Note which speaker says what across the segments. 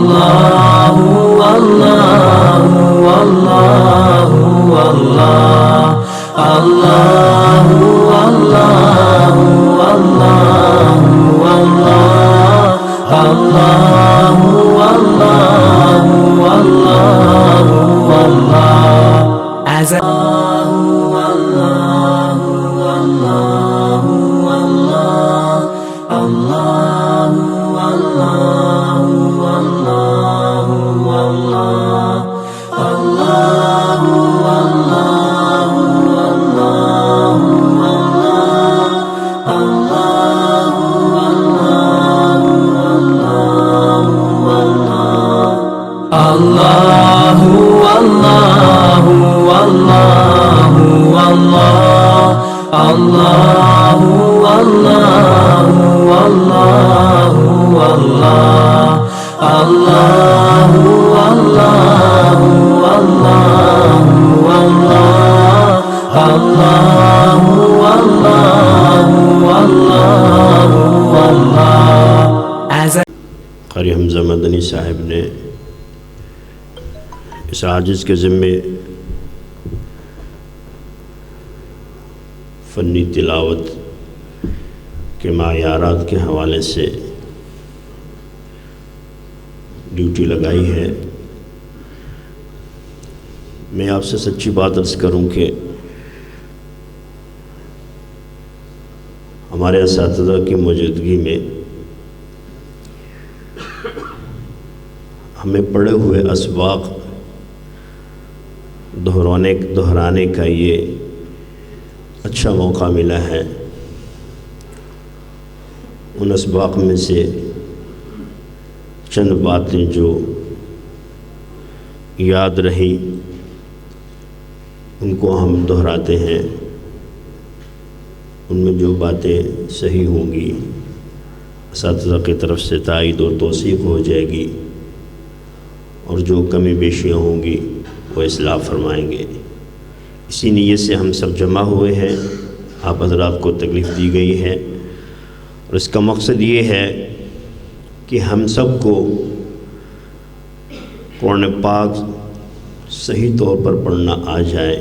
Speaker 1: اللہ اللہ اللہ اللہ اللہ اللہ اللہ اللہ اللہ as
Speaker 2: قاری حمزہ مدنی صاحب نے اس عاجز کے ذمے فنی تلاوت کے معیارات کے حوالے سے ڈیوٹی لگائی ہے۔ میں آپ سے سچی بات عرض کروں کہ ہمارے اساتذہ کی موجودگی میں ہمیں پڑے ہوئے اسباق دہرانے کا یہ اچھا موقع ملا ہے۔ ان اسباق میں سے چند باتیں جو یاد رہی ان کو ہم دہراتے ہیں۔ ان میں جو باتیں صحیح ہوں گی اساتذہ کی طرف سے تائید اور توثیق ہو جائے گی، اور جو کمی بیشیاں ہوں گی وہ اصلاح فرمائیں گے۔ اسی نیت سے ہم سب جمع ہوئے ہیں۔ آپ حضرات کو تکلیف دی گئی ہے، اور اس کا مقصد یہ ہے کہ ہم سب کو قرآن پاک صحیح طور پر پڑھنا آ جائے،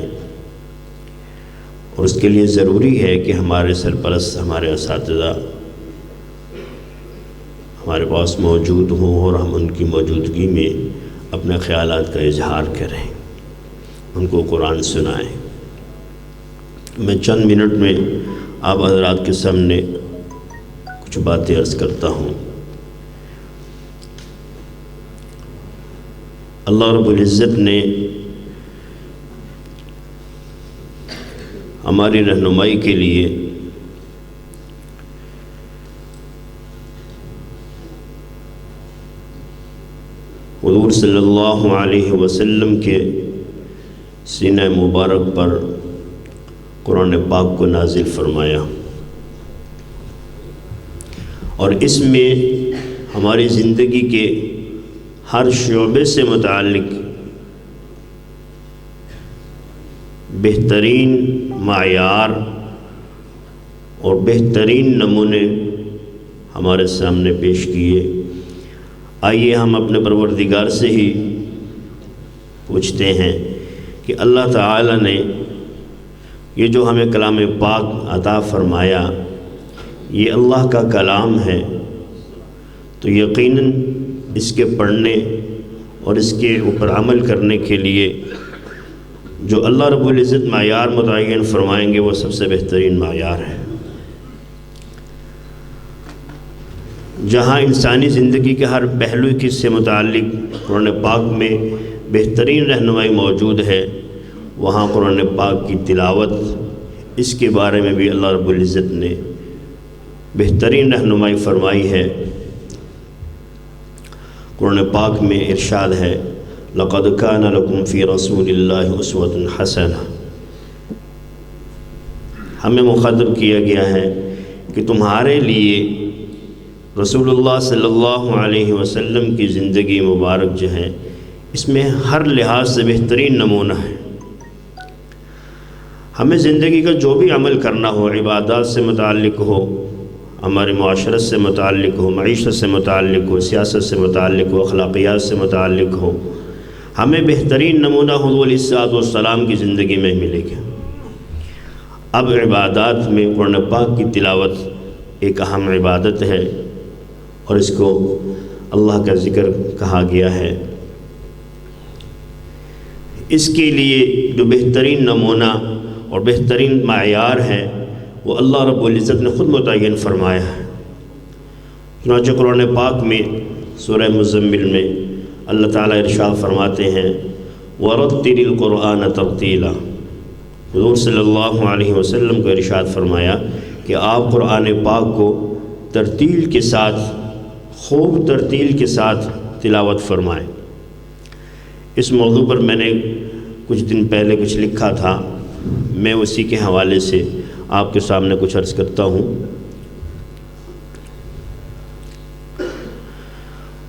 Speaker 2: اور اس کے لیے ضروری ہے کہ ہمارے سرپرست، ہمارے اساتذہ ہمارے پاس موجود ہوں، اور ہم ان کی موجودگی میں اپنے خیالات کا اظہار کریں، ان کو قرآن سنائیں۔ میں چند منٹ میں آپ حضرات کے سامنے کچھ باتیں عرض کرتا ہوں۔ اللہ رب العزت نے ہماری رہنمائی کے لیے حضور صلی اللہ علیہ وسلم کے سینہ مبارک پر قرآن پاک کو نازل فرمایا، اور اس میں ہماری زندگی کے ہر شعبے سے متعلق بہترین معیار اور بہترین نمونے ہمارے سامنے پیش کیے۔ آئیے ہم اپنے پروردگار سے ہی پوچھتے ہیں کہ اللہ تعالی نے یہ جو ہمیں کلام پاک عطا فرمایا، یہ اللہ کا کلام ہے، تو یقیناً اس کے پڑھنے اور اس کے اوپر عمل کرنے کے لیے جو اللہ رب العزت معیار متعین فرمائیں گے وہ سب سے بہترین معیار ہے۔ جہاں انسانی زندگی کے ہر پہلو کی سے متعلق قرآن پاک میں بہترین رہنمائی موجود ہے، وہاں قرآن پاک کی تلاوت، اس کے بارے میں بھی اللہ رب العزت نے بہترین رہنمائی فرمائی ہے۔ قرآن پاک میں ارشاد ہے، لَقَدْ كَانَ لَكُمْ فِي رَسُولِ اللَّهِ أُسْوَةٌ حَسَنَةٌ۔ ہمیں مخاطب کیا گیا ہے کہ تمہارے لیے رسول اللہ صلی اللہ علیہ وسلم کی زندگی مبارک جو ہے، اس میں ہر لحاظ سے بہترین نمونہ ہے۔ ہمیں زندگی کا جو بھی عمل کرنا ہو، عبادات سے متعلق ہو، ہمارے معاشرت سے متعلق ہو، معیشت سے متعلق ہو، سیاست سے متعلق ہو، اخلاقیات سے متعلق ہو، ہمیں بہترین نمونہ حضور علیہ الصلوۃ والسلام کی زندگی میں ملے گا۔ اب عبادات میں قرآن پاک کی تلاوت ایک اہم عبادت ہے، اور اس کو اللہ کا ذکر کہا گیا ہے۔ اس کے لیے جو بہترین نمونہ اور بہترین معیار ہے وہ اللہ رب العزت نے خود متعین فرمایا ہے۔ چنانچہ قرآن پاک میں سورہ مزمل میں اللہ تعالیٰ ارشاد فرماتے ہیں وَرَتِّلِ الْقُرْآنَ تَرْتِيلًا۔ حضور صلی اللہ علیہ وسلم کو ارشاد فرمایا کہ آپ قرآن پاک کو ترتیل کے ساتھ، خوب ترتیل کے ساتھ تلاوت فرمائیں۔ اس موضوع پر میں نے کچھ دن پہلے کچھ لکھا تھا، میں اسی کے حوالے سے آپ کے سامنے کچھ عرض کرتا ہوں۔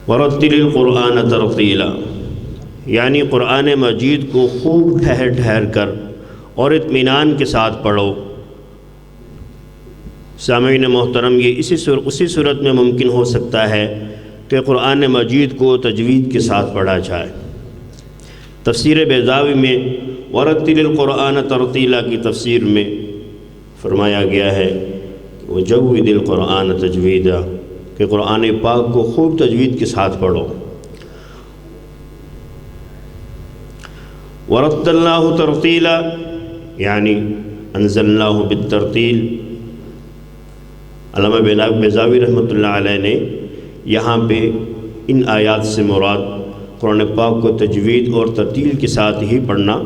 Speaker 2: وَرَتِّلِ الْقُرْآنَ تَرْتِيلًا، یعنی قرآن مجید کو خوب ٹھہر ٹھہر کر اور اطمینان کے ساتھ پڑھو۔ سامعین محترم، یہ اسی صورت میں ممکن ہو سکتا ہے کہ قرآن مجید کو تجوید کے ساتھ پڑھا جائے۔ تفسیر بیضاوی میں وَرَتِّلِ الْقُرْآنَ تَرْتِيلًا کی تفسیر میں فرمایا گیا ہے وَجَوِّدِ الْقُرْآنَ تَجْوِيدًا، کہ قرآن پاک کو خوب تجوید کے ساتھ پڑھو۔ وَرَتَّلْنَاهُ تَرْتِيلًا، یعنی انزلناہ بالترتیل۔ علامہ بیضاوی رحمۃ اللہ علیہ نے یہاں پہ ان آیات سے مراد قرآن پاک کو تجوید اور ترتیل کے ساتھ ہی پڑھنا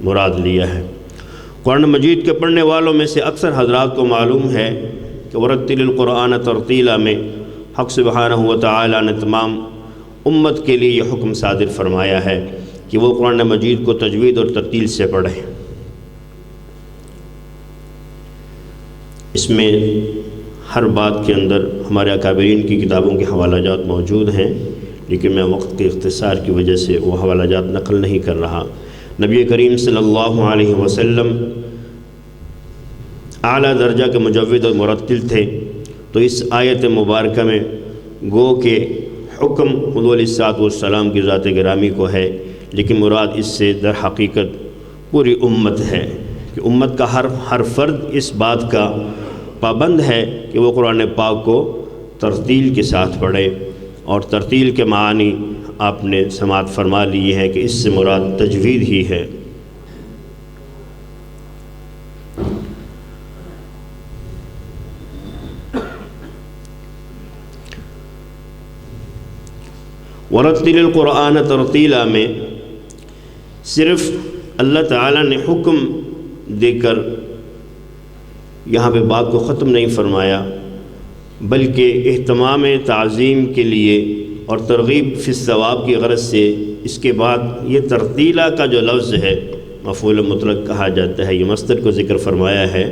Speaker 2: مراد لیا ہے۔ قرآن مجید کے پڑھنے والوں میں سے اکثر حضرات کو معلوم ہے کہ وَرَتِّلِ الْقُرْآنَ تَرْتِيلًا میں حق سبحانہ و تعالیٰ نے تمام امت کے لیے یہ حکم صادر فرمایا ہے کہ وہ قرآن مجید کو تجوید اور ترتیل سے پڑھیں۔ اس میں ہر بات کے اندر ہمارے اکابرین کی کتابوں کے حوالہ جات موجود ہیں، لیکن میں وقت کے اختصار کی وجہ سے وہ حوالہ جات نقل نہیں کر رہا۔ نبی کریم صلی اللہ علیہ وسلم اعلیٰ درجہ کے مجود اور مرتل تھے، تو اس آیت مبارکہ میں گو کہ حکم حضور علیہ الصلوۃ والسلام کی ذات گرامی کو ہے، لیکن مراد اس سے در حقیقت پوری امت ہے، کہ امت کا ہر فرد اس بات کا پابند ہے کہ وہ قرآن پاک کو ترتیل کے ساتھ پڑھے، اور ترتیل کے معنی آپ نے سماعت فرما لی ہے کہ اس سے مراد تجوید ہی ہے۔ وَرَتِّلِ الْقُرْآنَ تَرْتِيلًا میں صرف اللہ تعالیٰ نے حکم دے کر یہاں پہ بات کو ختم نہیں فرمایا، بلکہ اہتمام تعظیم کے لیے اور ترغیب فی الثواب کی غرض سے اس کے بعد یہ ترتیلہ کا جو لفظ ہے مفعول مطلق کہا جاتا ہے، یہ مصدر کو ذکر فرمایا ہے،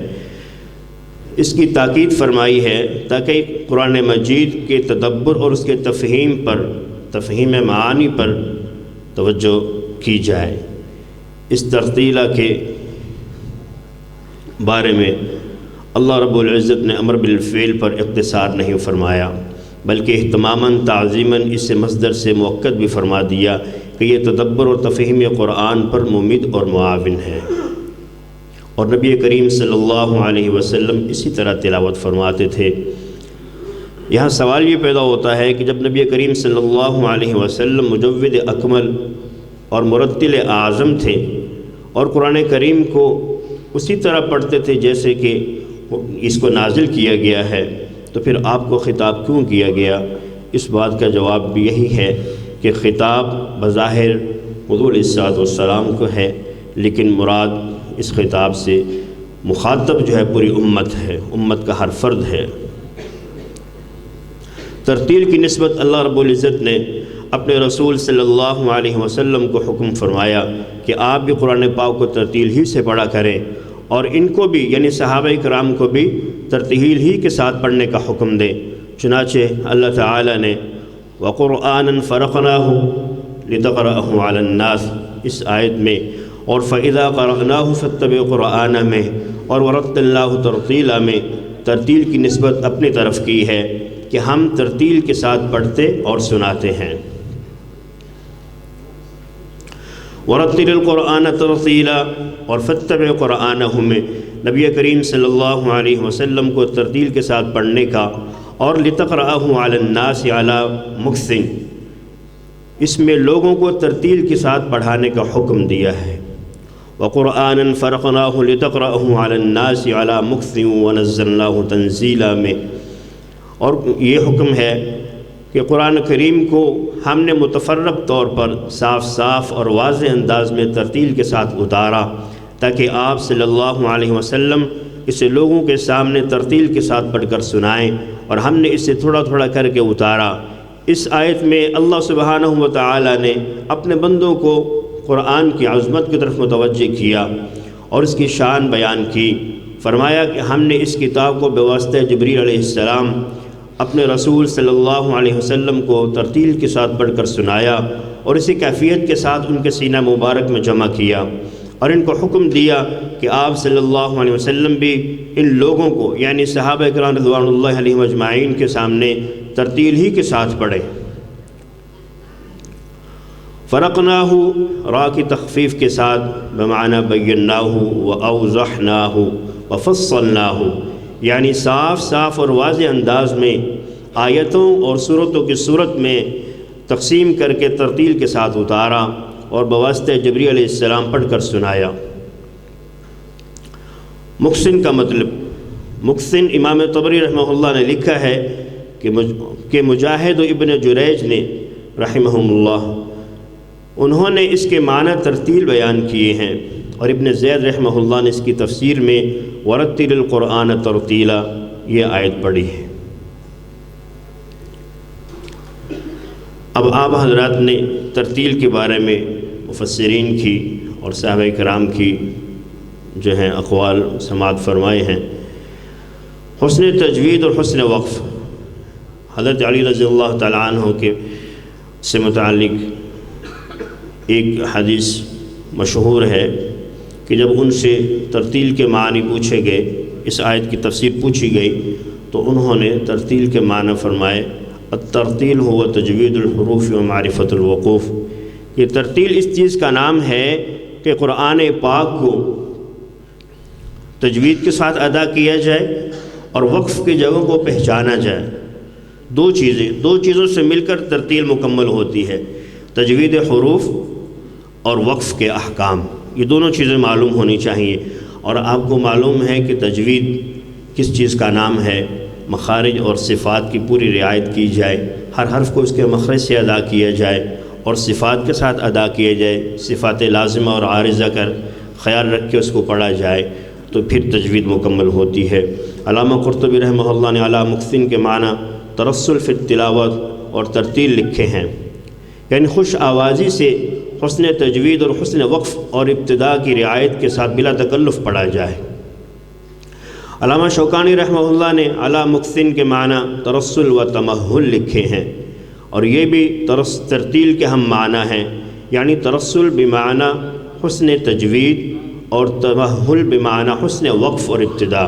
Speaker 2: اس کی تاکید فرمائی ہے تاکہ قرآن مجید کے تدبر اور اس کے تفہیم معانی پر توجہ کی جائے۔ اس ترتیلہ کے بارے میں اللہ رب العزت نے امر بالفعل پر اقتصار نہیں فرمایا، بلکہ اہتماماً تعظیماً اسے مصدر سے مؤکد بھی فرما دیا کہ یہ تدبر اور تفہیم قرآن پر ممد اور معاون ہے۔ اور نبی کریم صلی اللہ علیہ وسلم اسی طرح تلاوت فرماتے تھے۔ یہاں سوال یہ پیدا ہوتا ہے کہ جب نبی کریم صلی اللہ علیہ وسلم مجود اکمل اور مرتل اعظم تھے اور قرآن کریم کو اسی طرح پڑھتے تھے جیسے کہ اس کو نازل کیا گیا ہے، تو پھر آپ کو خطاب کیوں کیا گیا؟ اس بات کا جواب بھی یہی ہے کہ خطاب بظاہر حضور علیہ الصلوۃ والسلام کو ہے، لیکن مراد اس خطاب سے مخاطب جو ہے پوری امت ہے، امت کا ہر فرد ہے۔ ترتیل کی نسبت اللہ رب العزت نے اپنے رسول صلی اللہ علیہ وسلم کو حکم فرمایا کہ آپ بھی قرآن پاک کو ترتیل ہی سے پڑھا کریں، اور ان کو بھی یعنی صحابہ کرام کو بھی ترتیل ہی کے ساتھ پڑھنے کا حکم دیں۔ چنانچہ اللہ تعالی نے وَقُرْآنًا فَرَقْنَاهُ لِتَقْرَأَهُ عَلَى النَّاسِ اس آیت میں، اور فَإِذَا قَرَأْنَاهُ فَاتَّبِعْ قُرْآنَهُ میں، اور وَرَتَّلْنَاهُ تَرْتِيلًا میں ترتیل کی نسبت اپنی طرف کی ہے کہ ہم ترتیل کے ساتھ پڑھتے اور سناتے ہیں۔ ورتل القرآن ترتیلا، اور فاتبع قرآنہ میں نبی کریم صلی اللہ علیہ وسلم کو ترتیل کے ساتھ پڑھنے کا، اور لتقرأہ علی الناس علی مکث، اس میں لوگوں کو ترتیل کے ساتھ پڑھانے کا حکم دیا ہے۔ وقرآنا فرقناہ لتقرأہ علی الناس علی مکث ونزلناہ تنزیلا میں، اور یہ حکم ہے کہ قرآن کریم کو ہم نے متفرق طور پر صاف اور واضح انداز میں ترتیل کے ساتھ اتارا تاکہ آپ صلی اللہ علیہ وسلم اسے لوگوں کے سامنے ترتیل کے ساتھ پڑھ کر سنائیں، اور ہم نے اسے تھوڑا تھوڑا کر کے اتارا۔ اس آیت میں اللہ سبحانہ و تعالی نے اپنے بندوں کو قرآن کی عظمت کی طرف متوجہ کیا اور اس کی شان بیان کی۔ فرمایا کہ ہم نے اس کتاب کو بواسطہ جبریل علیہ السلام اپنے رسول صلی اللہ علیہ وسلم کو ترتیل کے ساتھ پڑھ کر سنایا، اور اسی کیفیت کے ساتھ ان کے سینہ مبارک میں جمع کیا، اور ان کو حکم دیا کہ آپ صلی اللہ علیہ وسلم بھی ان لوگوں کو یعنی صحابہ کرام رضوان اللہ علیہم اجمعین کے سامنے ترتیل ہی کے ساتھ پڑھیں۔ فرقناہ، را کی تخفیف کے ساتھ بمعنی بیناہ واوضحناہ وفصلناہ، یعنی صاف اور واضح انداز میں آیتوں اور سورتوں کی صورت میں تقسیم کر کے ترتیل کے ساتھ اتارا اور بواسطہ جبریل علیہ السلام پڑھ کر سنایا۔ مکثن کا مطلب، مکثن امام طبری رحمہ اللہ نے لکھا ہے کہ مجاہد و ابن جریج نے رحمہم اللہ انہوں نے اس کے معنی ترتیل بیان کیے ہیں، اور ابن زید رحمہ اللہ نے اس کی تفسیر میں ورتل القرآن ترتیلا یہ آیت پڑھی ہے۔ اب آپ حضرات نے ترتیل کے بارے میں مفسرین کی اور صحابہ کرام کی جو ہیں اقوال سماعت فرمائے ہیں۔ حسن تجوید اور حسن وقف، حضرت علی رضی اللہ تعالیٰ عنہ کے سے متعلق ایک حدیث مشہور ہے کہ جب ان سے ترتیل کے معنی پوچھے گئے، اس آیت کی تفسیر پوچھی گئی، تو انہوں نے ترتیل کے معنی فرمائے الترتیل هو تجوید الحروف و معرفت الوقوف، یہ ترتیل اس چیز کا نام ہے کہ قرآن پاک کو تجوید کے ساتھ ادا کیا جائے اور وقف کی جگہوں کو پہچانا جائے۔ دو چیزوں سے مل کر ترتیل مکمل ہوتی ہے، تجوید حروف اور وقف کے احکام، یہ دونوں چیزیں معلوم ہونی چاہیے۔ اور آپ کو معلوم ہے کہ تجوید کس چیز کا نام ہے، مخارج اور صفات کی پوری رعایت کی جائے، ہر حرف کو اس کے مخرج سے ادا کیا جائے اور صفات کے ساتھ ادا کیا جائے، صفات لازمہ اور عارضہ کر خیال رکھ کے اس کو پڑھا جائے، تو پھر تجوید مکمل ہوتی ہے۔ علامہ قرطبی رحمہ اللہ نے علی مکثن کے معنی ترسل فی التلاوت اور ترتیل لکھے ہیں، یعنی خوش آوازی سے حسن تجوید اور حسن وقف اور ابتدا کی رعایت کے ساتھ بلا تکلف پڑھا جائے۔ علامہ شوکانی رحمہ اللہ نے علی مکثن کے معنی ترسل و تمہل لکھے ہیں، اور یہ بھی ترتیل کے ہم معنی ہیں، یعنی ترسل بمعنی حسن تجوید اور تمہل بمعنی حسن وقف اور ابتدا۔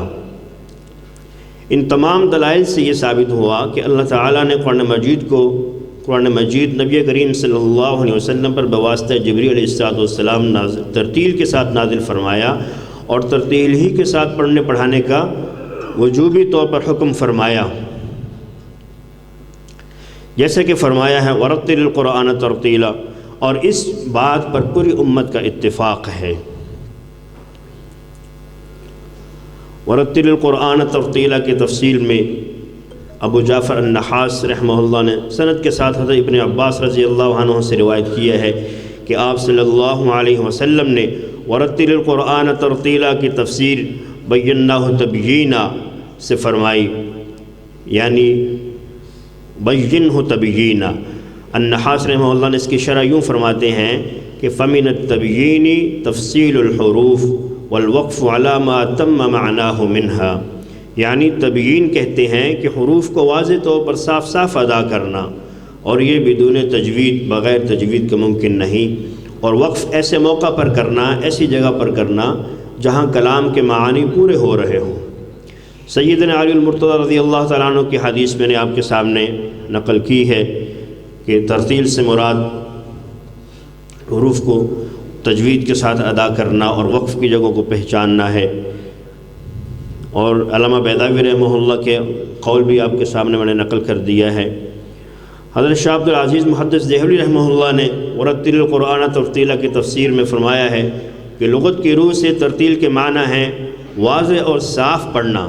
Speaker 2: ان تمام دلائل سے یہ ثابت ہوا کہ اللہ تعالیٰ نے قرآن مجید نبی کریم صلی اللہ علیہ وسلم پر بواسطہ جبریل علیہ السلام ترتیل کے ساتھ نازل فرمایا، اور ترتیل ہی کے ساتھ پڑھنے پڑھانے کا وجوبی طور پر حکم فرمایا، جیسے کہ فرمایا ہے ورتل القرآن ترتیلا، اور اس بات پر پوری امت کا اتفاق ہے۔ ورتل القرآن ترتیلا کی تفصیل میں ابو جعفر النحاس رحمہ اللہ نے سند کے ساتھ حضرت ابن عباس رضی اللہ عنہ سے روایت کیا ہے کہ آپ صلی اللہ علیہ وسلم نے ورتل القرآن ترتیلا کی تفسیر بیناہ تبیینا سے فرمائی، یعنی بینہ تبیینا۔ النحاس رحمہ اللہ نے اس کی شرح یوں فرماتے ہیں کہ فمن التبیین تفصیل الحروف والوقف علی ما تم معناہ منہا، یعنی تبیین کہتے ہیں کہ حروف کو واضح طور پر صاف ادا کرنا، اور یہ بدون تجوید بغیر تجوید کے ممکن نہیں، اور وقف ایسے موقع پر کرنا، ایسی جگہ پر کرنا جہاں کلام کے معانی پورے ہو رہے ہوں۔ سیدنا علی المرتضیٰ رضی اللہ تعالیٰ عنہ کی حدیث میں نے آپ کے سامنے نقل کی ہے کہ ترتیل سے مراد حروف کو تجوید کے ساتھ ادا کرنا اور وقف کی جگہوں کو پہچاننا ہے، اور علامہ بیضاوی رحمہ اللہ کے قول بھی آپ کے سامنے میں نے نقل کر دیا ہے۔ حضرت شاہ عبد العزیز محدث دہلوی رحمہ اللہ نے ورتل القرآن ترتیلا کی تفسیر میں فرمایا ہے کہ لغت کی روح سے ترتیل کے معنی ہیں واضح اور صاف پڑھنا،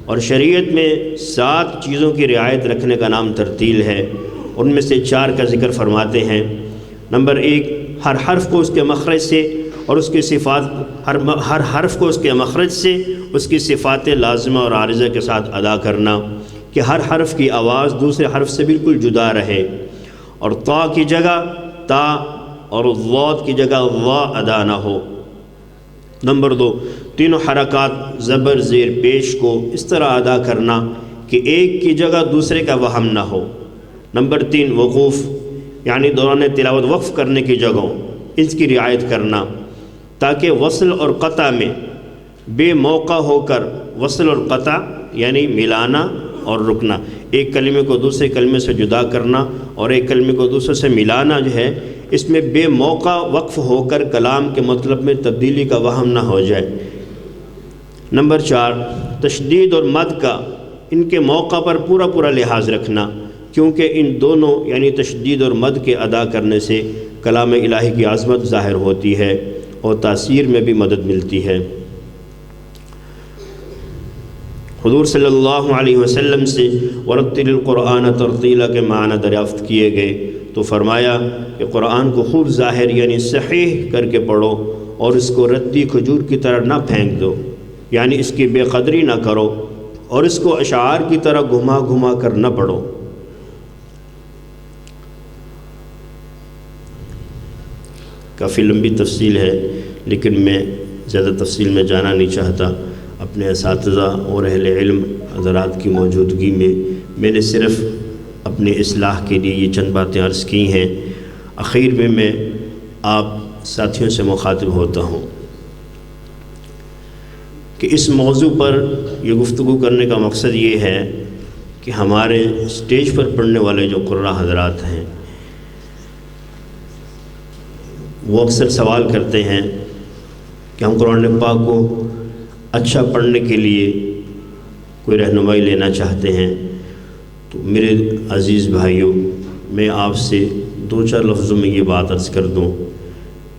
Speaker 2: اور شریعت میں 7 چیزوں کی رعایت رکھنے کا نام ترتیل ہے۔ ان میں سے 4 کا ذکر فرماتے ہیں۔ نمبر 1، ہر حرف کو اس کے مخرج سے اور اس کی صفات ہر حرف کو اس کے مخرج سے اس کی صفات لازمہ اور عارضہ کے ساتھ ادا کرنا کہ ہر حرف کی آواز دوسرے حرف سے بالکل جدا رہے، اور تا کی جگہ تا اور ضاد کی جگہ ضا ادا نہ ہو۔ نمبر 2، تینوں حرکات زبر زیر پیش کو اس طرح ادا کرنا کہ ایک کی جگہ دوسرے کا وہم نہ ہو۔ نمبر 3، وقوف یعنی دوران تلاوت وقف کرنے کی جگہوں اس کی رعایت کرنا تاکہ وصل اور قطع میں بے موقع ہو کر وصل اور قطع یعنی ملانا اور رکنا، ایک کلمے کو دوسرے کلمے سے جدا کرنا اور ایک کلمے کو دوسرے سے ملانا جو ہے، اس میں بے موقع وقف ہو کر کلام کے مطلب میں تبدیلی کا وہم نہ ہو جائے۔ نمبر 4، تشدید اور مد کا ان کے موقع پر پورا لحاظ رکھنا، کیونکہ ان دونوں یعنی تشدید اور مد کے ادا کرنے سے کلام الہی کی عظمت ظاہر ہوتی ہے اور تاثیر میں بھی مدد ملتی ہے۔ حضور صلی اللہ علیہ وسلم سے ورتل القرآن ترتیلا کے معنی دریافت کیے گئے تو فرمایا کہ قرآن کو خوب ظاہر یعنی صحیح کر کے پڑھو اور اس کو ردی کھجور کی طرح نہ پھینک دو، یعنی اس کی بے قدری نہ کرو اور اس کو اشعار کی طرح گھما کر نہ پڑھو۔ کافی لمبی تفصیل ہے لیکن میں زیادہ تفصیل میں جانا نہیں چاہتا۔ اپنے اساتذہ اور اہل علم حضرات کی موجودگی میں نے صرف اپنی اصلاح کے لیے یہ چند باتیں عرض کی ہیں۔ اخیر میں آپ ساتھیوں سے مخاطب ہوتا ہوں کہ اس موضوع پر یہ گفتگو کرنے کا مقصد یہ ہے کہ ہمارے اسٹیج پر پڑھنے والے جو قراء حضرات ہیں وہ اکثر سوال کرتے ہیں کہ ہم قرآن پاک کو اچھا پڑھنے کے لیے کوئی رہنمائی لینا چاہتے ہیں۔ تو میرے عزیز بھائیوں، میں آپ سے 2-4 لفظوں میں یہ بات عرض کر دوں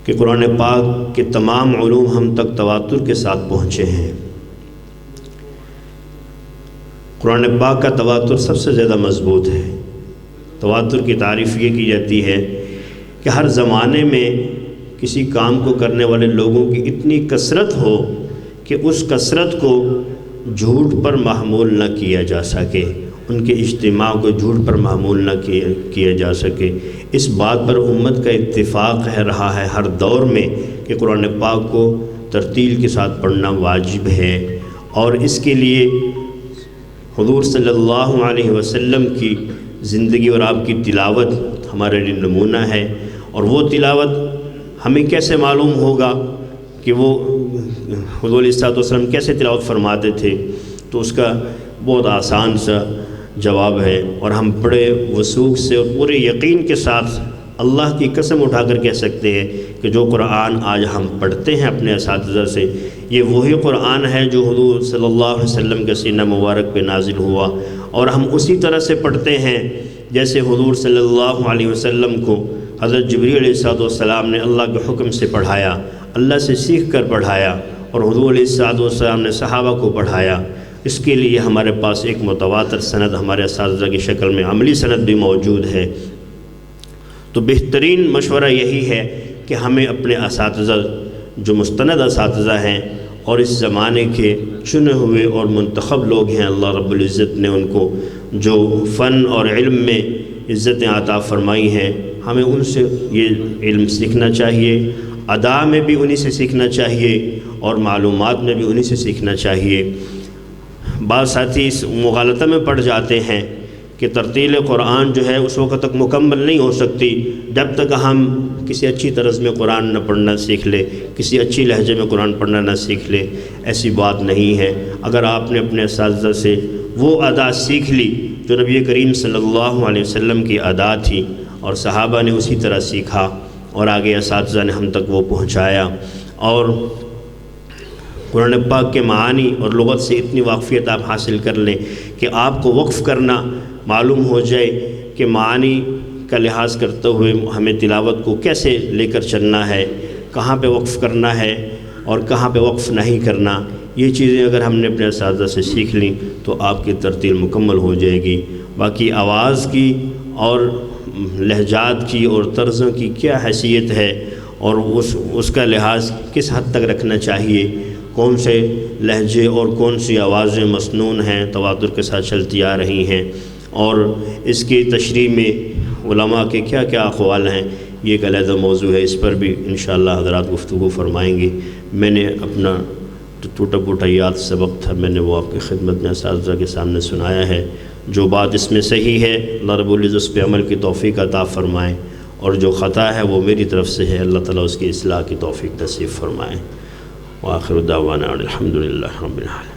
Speaker 2: کہ قرآن پاک کے تمام علوم ہم تک تواتر کے ساتھ پہنچے ہیں۔ قرآن پاک کا تواتر سب سے زیادہ مضبوط ہے۔ تواتر کی تعریف یہ کی جاتی ہے کہ ہر زمانے میں کسی کام کو کرنے والے لوگوں کی اتنی کثرت ہو کہ اس کثرت کو جھوٹ پر محمول نہ کیا جا سکے، ان کے اجتماع کو جھوٹ پر محمول نہ کیا جا سکے۔ اس بات پر امت کا اتفاق رہا ہے ہر دور میں کہ قرآن پاک کو ترتیل کے ساتھ پڑھنا واجب ہے، اور اس کے لیے حضور صلی اللہ علیہ وسلم کی زندگی اور آپ کی تلاوت ہمارے لیے نمونہ ہے۔ اور وہ تلاوت ہمیں کیسے معلوم ہوگا کہ وہ حضور علیہ الصلوۃ والسلام کیسے تلاوت فرماتے تھے؟ تو اس کا بہت آسان سا جواب ہے، اور ہم بڑے وثوق سے اور پورے یقین کے ساتھ اللہ کی قسم اٹھا کر کہہ سکتے ہیں کہ جو قرآن آج ہم پڑھتے ہیں اپنے اساتذہ سے، یہ وہی قرآن ہے جو حضور صلی اللہ علیہ وسلم کے سینہ مبارک پہ نازل ہوا، اور ہم اسی طرح سے پڑھتے ہیں جیسے حضور صلی اللہ علیہ وسلم کو حضرت جبریل علیہ السلام نے اللہ کے حکم سے پڑھایا، اللہ سے سیکھ کر پڑھایا، اور حضور علیہ السلام نے صحابہ کو پڑھایا۔ اس کے لیے ہمارے پاس ایک متواتر سند ہمارے اساتذہ کی شکل میں عملی سند بھی موجود ہے۔ تو بہترین مشورہ یہی ہے کہ ہمیں اپنے اساتذہ جو مستند اساتذہ ہیں اور اس زمانے کے چنے ہوئے اور منتخب لوگ ہیں، اللہ رب العزت نے ان کو جو فن اور علم میں عزتیں عطا فرمائی ہیں، ہمیں ان سے یہ علم سیکھنا چاہیے، ادا میں بھی انہی سے سیکھنا چاہیے اور معلومات میں بھی انہی سے سیکھنا چاہیے۔ بعض ساتھی اس مغالطہ میں پڑ جاتے ہیں کہ ترتیل قرآن جو ہے اس وقت تک مکمل نہیں ہو سکتی جب تک ہم کسی اچھی طرز میں قرآن نہ پڑھنا سیکھ لے، کسی اچھی لہجے میں قرآن پڑھنا نہ سیکھ لے۔ ایسی بات نہیں ہے۔ اگر آپ نے اپنے اساتذہ سے وہ ادا سیکھ لی جو نبی کریم صلی اللہ علیہ وسلم کی ادا تھی، اور صحابہ نے اسی طرح سیکھا، اور آگے اساتذہ نے ہم تک وہ پہنچایا، اور قرآن پاک کے معانی اور لغت سے اتنی واقفیت آپ حاصل کر لیں کہ آپ کو وقف کرنا معلوم ہو جائے کہ معانی کا لحاظ کرتے ہوئے ہمیں تلاوت کو کیسے لے کر چلنا ہے، کہاں پہ وقف کرنا ہے اور کہاں پہ وقف نہیں کرنا۔ یہ چیزیں اگر ہم نے اپنے اساتذہ سے سیکھ لیں تو آپ کی ترتیل مکمل ہو جائے گی۔ باقی آواز کی اور لہجات کی اور طرزوں کی کیا حیثیت ہے اور اس کا لحاظ کس حد تک رکھنا چاہیے، کون سے لہجے اور کون سی آوازیں مسنون ہیں، تواتر کے ساتھ چلتی آ رہی ہیں، اور اس کی تشریح میں علماء کے کیا کیا اقوال ہیں، یہ ایک علیحدہ موضوع ہے۔ اس پر بھی انشاءاللہ حضرات گفتگو فرمائیں گے۔ میں نے اپنا ٹوٹا پھوٹا یاد سبق تھا، میں نے وہ آپ کی خدمت میں اساتذہ کے سامنے سنایا ہے۔ جو بات اس میں صحیح ہے اللہ رب العزت اس پہ عمل کی توفیق عطا فرمائیں، اور جو خطا ہے وہ میری طرف سے ہے، اللہ تعالیٰ اس کی اصلاح کی توفیق نصیب فرمائیں۔ وآخر دعوانا الحمدللہ رب العالمین۔